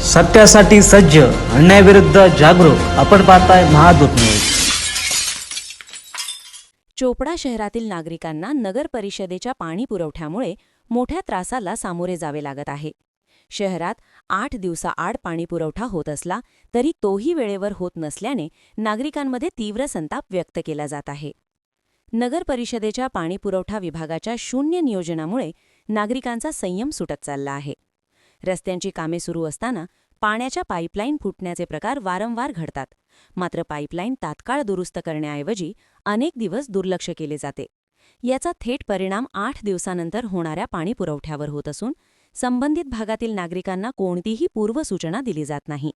सत्यासाठी सज्ज, अन्यायाविरुद्ध जागरूक. आपण पाहताय महादूत न्यूज. चोपडा शहरातील नागरिकांना नगर परिषदेच्या पाणी पुरवठ्यामुळे मोठ्या त्रासाला सामोरे जावे लागत आहे. शहरात 8 दिवसाआड पाणी पुरवठा होत असला तरी तोही वेळेवर होत नसल्याने नागरिकांमध्ये तीव्र संताप व्यक्त केला जात आहे. नगर परिषदेच्या पाणी पुरवठा विभागाच्या शून्य नियोजनामुळे नागरिकांचा संयम सुटत चालला आहे. रस्त्यांची कामे सुरू असताना पाण्याच्या पाईपलाईन फुटण्याचे प्रकार वारंवार घडतात. मात्र पाईपलाईन तात्काळ दुरुस्त करण्याऐवजी अनेक दिवस दुर्लक्ष केले जाते. याचा थेट परिणाम 8 दिवसानंतर होणाऱ्या पाणी पुरवठ्यावर होत असून संबंधित भागातील नागरिकांना कोणतीही पूर्वसूचना दिली जात नाही.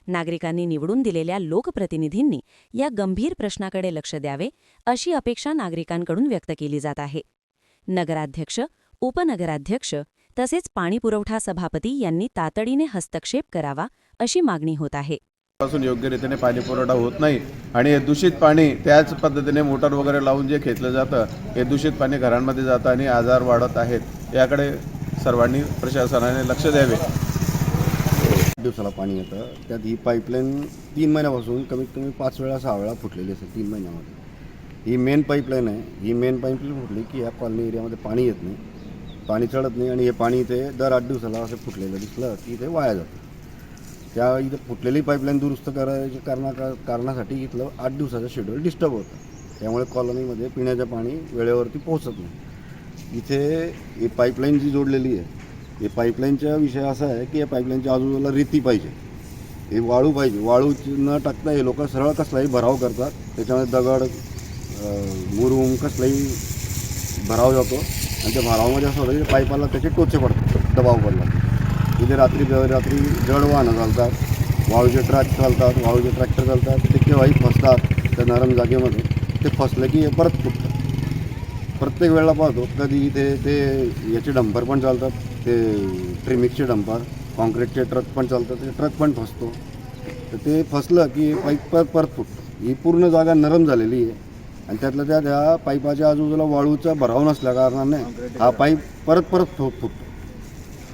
नागरिकांनी निवडून दिलेल्या लोकप्रतिनिधींनी या गंभीर प्रश्नाकडे लक्ष द्यावे अशी अपेक्षा नागरिकांकडून व्यक्त केली जात आहे. नगराध्यक्ष, उपनगराध्यक्ष तसेच पाणीपुरवठा सभापती यांनी तातडीने हस्तक्षेप करावा अशी मागणी होत आहे. पासून योग्य रीतीने पाणी पुरवठा होत नाही आणि हे दूषित पाणी त्याच पद्धतीने मोटर वगैरे लावून जे खेचलं जातं हे दूषित पाणी घरांमध्ये जातं आणि आजार वाढत आहेत. याकडे सर्वांनी प्रशासनाने लक्ष द्यावे. दिवसाला पाणी येतं, त्यात ही पाईपलाईन 3 महिन्यापासून कमीत कमी 5 वेळा 6 वेळा फुटलेली असेल 3 महिन्यामध्ये. ही मेन पाईपलाईन आहे. ही मेन पाईपलाईन फुटली की या कॉलनी एरियामध्ये पाणी येत नाही, पाणी चढत नाही आणि हे पाणी इथे दर 8 दिवसाला असं फुटलेलं दिसलं की इथे वाया जातं. त्या इथे फुटलेली पाईपलाईन दुरुस्त कारणासाठी इथलं 8 दिवसाचं शेड्यूल डिस्टर्ब होतं. त्यामुळे कॉलनीमध्ये पिण्याचं पाणी वेळेवरती पोहोचत नाही. इथे ही पाईपलाईन जी जोडलेली आहे, हे पाईपलाईनचा विषय असा आहे की या पाईपलाईनच्या आजूबाजूला रेती पाहिजे, हे वाळू पाहिजे. वाळू न टाकता हे लोक सरळ कसलाही भराव करतात. त्याच्यामध्ये दगड, मुरुम कसलाही भराव जातो आणि त्या भरावामध्ये असं होतं की पाईपाला त्याचे टोचे पडतात, दबाव पडला. इथे रात्री जड वाहनं चालतात, वाळूचे ट्रक चालतात, वाळूचे ट्रॅक्टर चालतात. ते केव्हाही फसतात त्या नरम जागेमध्ये. ते फसले की हे परत फुटतात. प्रत्येक वेळेला पाहतो कधी इथे ते याचे डंपर पण चालतात, ते ट्रिमिक्सचे डंपर, कॉन्क्रीटचे ट्रक पण चालतात, ते ट्रक पण फसतो. तर ते फसलं की पाईप परत फुटतो. ही पूर्ण जागा नरम झालेली आहे आणि त्यातल्या त्या पाईपाच्या आजूबाजूला वाळूचा भराव नसल्या कारणाने हा पाईप परत फुटतो.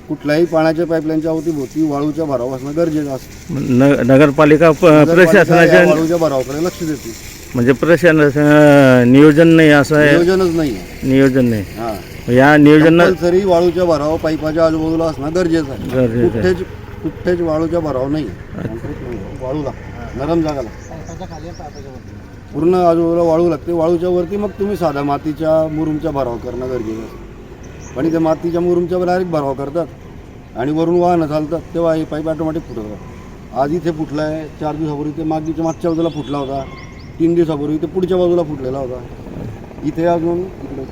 कुठल्याही पाण्याच्या पाईपलाईनच्या अवतीभोवती वाळूचा भराव असणं गरजेचं असतं. नगरपालिका प्रशासनाच्या वाळूच्या भरावाकडे लक्ष देते. म्हणजे प्रशासन नियोजन नाही असं आहे. नियोजनच नाही आहे. नियोजन नाही. हां, या नियोजनात तरी वाळूच्या भराव पाईपाच्या आजूबाजूला असणं गरजेचं आहे. कुठेच वाळूच्या भराव नाही, वाळू लागते, नरम जागा लागते, पूर्ण आजूबाजूला वाळू लागते. वाळूच्या वरती मग तुम्ही साधा मातीच्या मुरुमचा भराव करणं गरजेचं असतं. पण इथे मातीच्या मुरुमच्या डायरेक्ट भराव करतात आणि वरून वाहनं चालतात, तेव्हा हे पाईप ऑटोमॅटिक फुटतात. आज इथे फुटला आहे, 4 दिवसापूर्वी ते मागच्या बाजूला फुटला होता, 3 दिवसापूर्वी ते पुढच्या बाजूला फुटलेला होता. इथे अजून इकडे